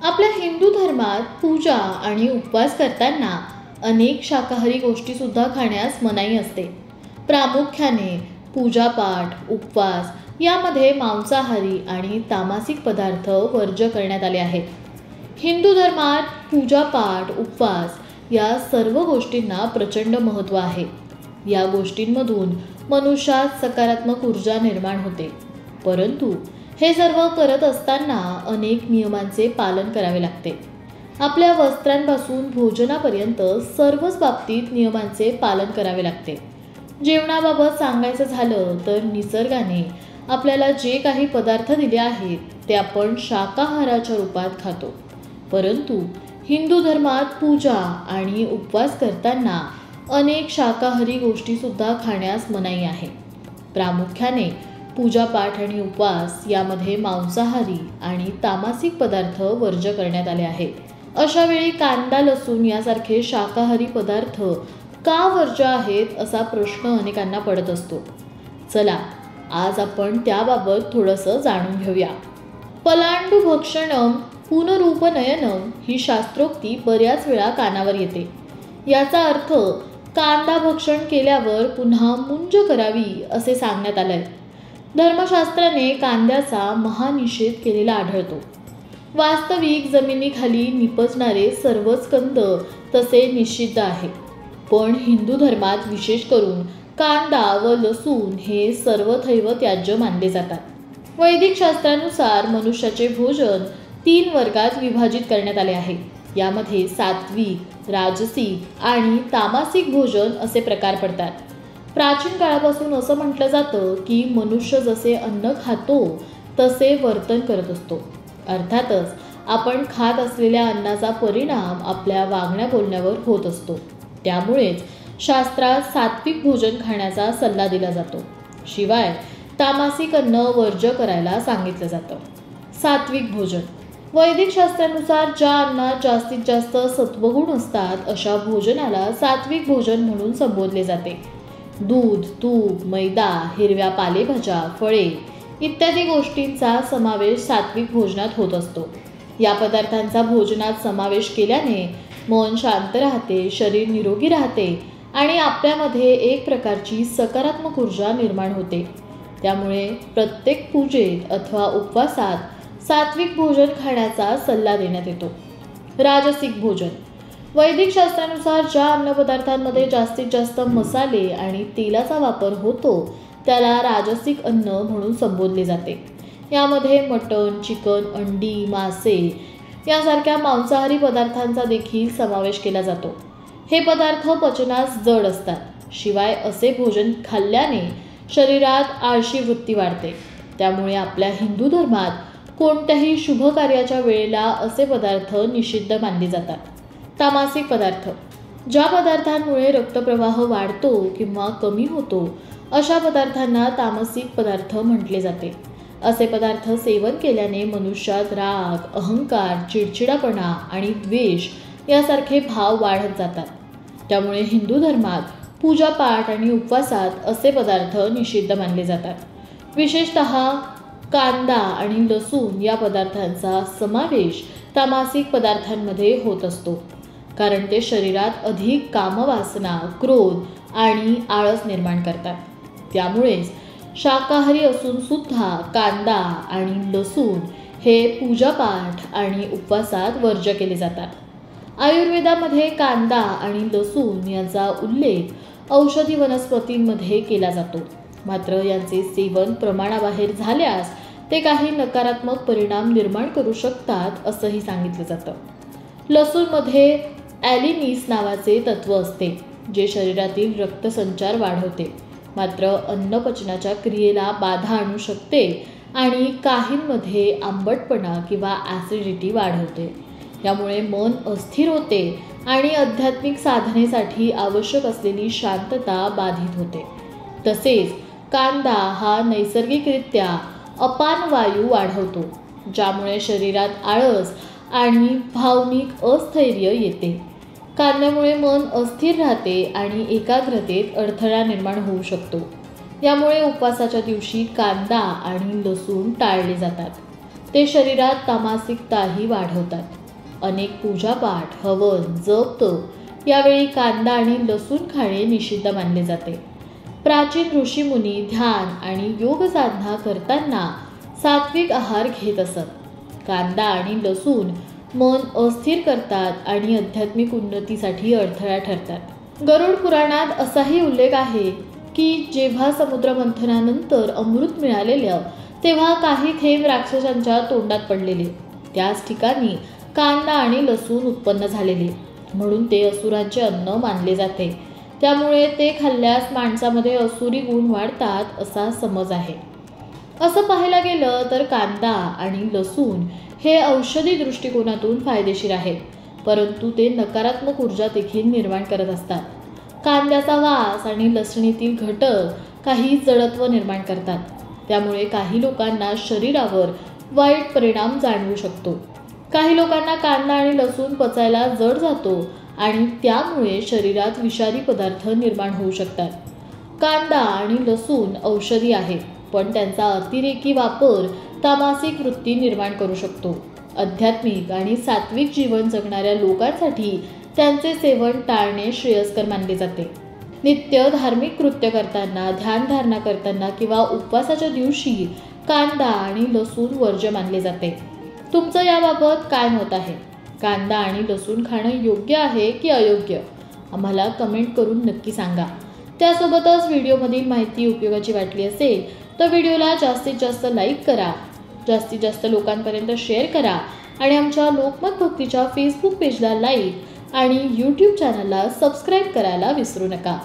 आपल्या हिंदू धर्मात पूजा आणि उपवास करताना अनेक शाकाहारी गोष्टी सुद्धा खाण्यास मनाई असते. प्रामुख्याने पूजापाठ, उपवास यामध्ये मांसाहारी आणि तामसिक पदार्थ वर्ज्य करण्यात आले आहेत. हिंदू धर्मात पूजापाठ, उपवास या सर्व गोष्टींना प्रचंड महत्त्व आहे. या गोष्टींमधून मनुष्यात सकारात्मक ऊर्जा निर्माण होते. परंतु हे सर्व करत असताना अनेक नियमांचे पालन करावे लागते. आपल्या वस्त्रांपासून भोजनापर्यंत सर्वच बाबतीत नियमांचे पालन करावे लागते. जेवणाबाबत सांगायचं झालं तर निसर्गाने आपल्याला जे काही पदार्थ दिले आहेत ते आपण शाकाहाराच्या रूपात खातो. परंतु हिंदू धर्मात पूजा आणि उपवास करताना अनेक शाकाहारी गोष्टीसुद्धा खाण्यास मनाई आहे. प्रामुख्याने पूजापाठ आणि उपवास यामध्ये मांसाहारी आणि तामसिक पदार्थ वर्ज्य करण्यात आले आहेत. अशा वेळी कांदा, लसूण यासारखे शाकाहारी पदार्थ का वर्ज्य आहेत असा प्रश्न अनेकांना पडत असतो. चला आज आपण त्याबाबत थोडंसं जाणून घेऊया. पलांडू भक्षणम पुनरुपनयनम ही शास्त्रोक्ती बऱ्याच वेळा कानावर येते. याचा अर्थ कांदा भक्षण केल्यावर पुन्हा मुंज करावी असे सांगण्यात आलंय. धर्मशास्त्राने कांद्याचा महानिषेध केलेला आढळतो. वास्तविक जमिनीखाली निपजणारे सर्वच कंद तसे निषिद्ध आहे. पण हिंदू धर्मात विशेष करून कांदा व लसूण हे सर्वथैव त्याज्य मानले जातात. वैदिक शास्त्रानुसार मनुष्याचे भोजन 3 वर्गात विभाजित करण्यात आले आहे. यामध्ये सात्विक, राजसिक आणि तामसिक भोजन असे प्रकार पडतात. प्राचीन काळापासून असं म्हटलं जातं की मनुष्य जसे अन्न खातो तसे वर्तन करत असतो. अर्थातच आपण खात असलेल्या अन्नाचा परिणाम आपल्या वागण्या बोलण्यावर होत असतो. त्यामुळेच शास्त्रात सात्विक भोजन खाण्याचा सल्ला दिला जातो. शिवाय तामसिक अन्न वर्ज्य करायला सांगितलं जातं. सात्विक भोजन वैदिक शास्त्रानुसार ज्या अन्नात जास्तीत जास्त सत्वगुण असतात अशा भोजनाला सात्विक भोजन म्हणून संबोधले जाते. दूध, तूप, मैदा, हिरव्या पालेभाज्या, फळे इत्यादी गोष्टींचा समावेश सात्विक भोजनात होत असतो. या पदार्थांचा भोजनात समावेश केल्याने मन शांत राहते, शरीर निरोगी राहते आणि आपल्यामध्ये एक प्रकारची सकारात्मक ऊर्जा निर्माण होते. त्यामुळे प्रत्येक पूजेत अथवा उपवासात सात्विक भोजन खाण्याचा सल्ला देण्यात येतो. राजसिक भोजन वैदिक शास्त्रानुसार ज्या अन्नपदार्थांमध्ये जास्तीत जास्त मसाले आणि तेलाचा वापर होतो त्याला राजसिक अन्न म्हणून संबोधले जाते. यामध्ये मटण, चिकन, अंडी, मासे यासारख्या मांसाहारी पदार्थांचा देखील समावेश केला जातो. हे पदार्थ पचनास जड असतात. शिवाय असे भोजन खाल्ल्याने शरीरात आळशी वृत्ती वाढते. त्यामुळे आपल्या हिंदू धर्मात कोणत्याही शुभ कार्याच्या वेळेला असे पदार्थ निषिद्ध मानले जातात. तामसिक पदार्थ ज्या पदार्थांमुळे रक्तप्रवाह वाढतो किंवा कमी होतो अशा पदार्थांना तामसिक पदार्थ म्हटले जाते. असे पदार्थ सेवन केल्याने मनुष्यात राग, अहंकार, चिडचिडापणा आणि द्वेष यासारखे भाव वाढत जातात. त्यामुळे हिंदू धर्मात पूजापाठ आणि उपवासात असे पदार्थ निषिद्ध मानले जातात. विशेषतः कांदा आणि लसूण या पदार्थांचा समावेश तामसिक पदार्थांमध्ये होत असतो. कारण ते शरीरात अधिक कामवासना, क्रोध आणि आळस निर्माण करतात. त्यामुळेच शाकाहारी असून सुद्धा कांदा आणि लसूण हे पूजापाठ आणि उपवासात वर्ज्य केले जातात. आयुर्वेदामध्ये कांदा आणि लसूण यांचा उल्लेख औषधी वनस्पतींमध्ये केला जातो. मात्र यांचे सेवन प्रमाणाबाहेर झाल्यास ते काही नकारात्मक परिणाम निर्माण करू शकतात असंही सांगितलं जातं. लसूणमध्ये ॲलिनिस नावाचे तत्व असते जे शरीरातील रक्तसंचार वाढवते. मात्र अन्नपचनाच्या क्रियेला बाधा आणू शकते आणि काहींमध्ये आंबटपणा किंवा ॲसिडिटी वाढवते. यामुळे मन अस्थिर होते आणि आध्यात्मिक साधनेसाठी आवश्यक असलेली शांतता बाधित होते. तसेच कांदा हा नैसर्गिकरित्या अपान वायू वाढवतो ज्यामुळे शरीरात आळस आणि भावनिक अस्थैर्य येते. कांद्यामुळे मन अस्थिर राहते आणि एकाग्रतेत अडथळा निर्माण होऊ शकतो. यामुळे उपवासाच्या दिवशी कांदा आणि लसूण टाळले जातात. ते शरीरात तामसिकताही वाढवतात। अनेक पूजापाठ, हवन, जप यावेळी कांदा आणि लसूण खाणे निषिद्ध मानले जाते। प्राचीन ऋषीमुनी ध्यान आणि योग साधना करताना सात्विक आहार घेत असत। कांदा आणि लसूण मन अस्थिर करतात आणि आध्यात्मिक उन्नतीसाठी अडथळा ठरतात। गरुड पुराणात असाही उल्लेख आहे की जेव्हा समुद्र मंथनानंतर अमृत मिळालेलं तेव्हा काही थेंब राक्षसांच्या तोंडात पडलेले, त्याच ठिकाणी कांदा आणि लसूण उत्पन्न झालेले, म्हणून ते असुरांचे अन्न मानले जाते। त्यामुळे ते खाल्ल्यास माणसामध्ये असुरी गुण वाढतात असा समज आहे। असं पाहायला गेलं तर कांदा आणि लसूण हे औषधी दृष्टिकोनातून फायदेशीर आहेत, परंतु ते नकारात्मक ऊर्जा देखील निर्माण करत असतात। कांद्याचा वास आणि लसणीतील घटक काही जडत्व निर्माण करतात, त्यामुळे काही लोकांना शरीरावर वाईट परिणाम जाणवू शकतो। काही लोकांना कांदा आणि लसूण पचायला जड जातो आणि त्यामुळे शरीरात विषारी पदार्थ निर्माण होऊ शकतात। कांदा आणि लसूण औषधी आहेत, पण त्यांचा अतिरेकी वापर तामसिक वृत्ती निर्माण करू शकतो। आध्यात्मिक आणि सात्विक जीवन जगणाऱ्या लोकांसाठी त्यांचे सेवन टाळणे श्रेयस्कर मानले जाते। नित्य धार्मिक कृत्य करताना, ध्यानधारणा करताना किंवा उपवासाच्या दिवशी कांदा आणि लसूण वर्ज्य मानले जाते। तुमचं याबाबत काय मत आहे? कांदा आणि लसूण खाणं योग्य आहे की अयोग्य? आम्हाला कमेंट करून नक्की सांगा। त्यासोबतच व्हिडिओमधील माहिती उपयोगाची वाटली असेल तर व्हिडिओला जास्तीत जास्त लाईक करा, जास्तीत जास्त लोकांपर्यंत शेअर करा आणि आमच्या लोकमत भक्तीच्या फेसबुक पेजला लाईक आणि यूट्यूब चॅनलला सबस्क्राईब करायला विसरू नका।